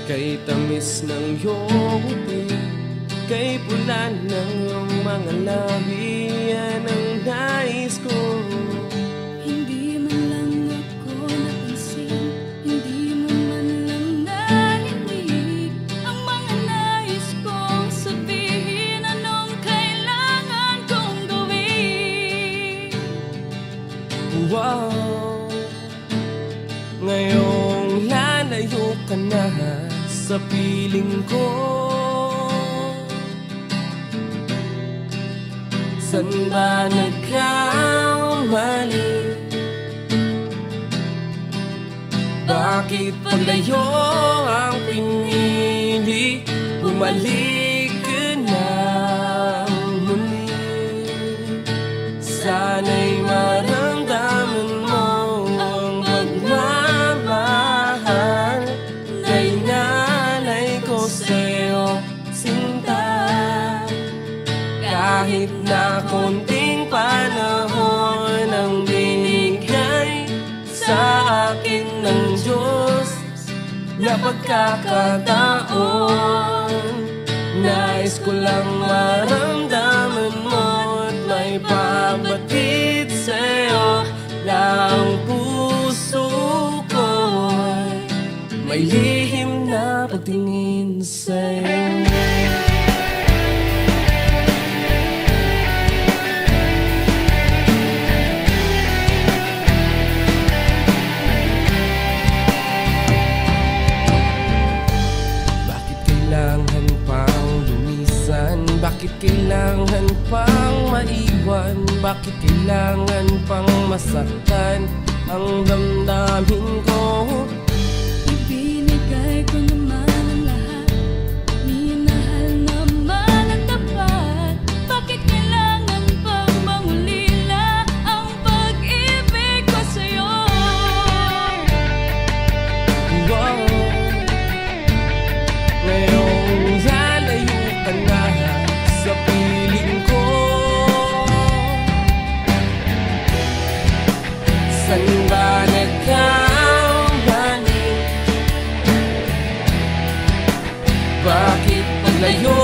Kay tamis ng iyong ngiti, kay pula ng iyong mga labi, yan ang nais ko. Hindi man lang ako napansin, hindi mo man lang narinig ang mga nais kong sabihin, anong kailangan kong gawin. Wow, ngayong lalayo ka na sa piling ko, saan ba nagkamali? Bakit paglayo ang pinili? Bumalik ka na muli. Sana'y maramdaman mo ang pagmamahal na inalay ko sa'yo, sinta. Kahit na konting panahon ang binigay sa akin ng Diyos na pagkakataon, nais ko lang maramdaman mo at may pabatid sa'yo na ang puso ko'y may lihim na pagtingin sa'yo. Bakit kailangan pang maiwan? Bakit kailangan pang masaktan ang damdamin ko? Ibinigay ko naman ang lahat, minahal naman ang tapat. Bakit kailangan pang mangulila ang pag-ibig ko sa'yo? Wow, ngayong lalayo ka na sa piling ko, saan ba nagkamali? Bakit paglayo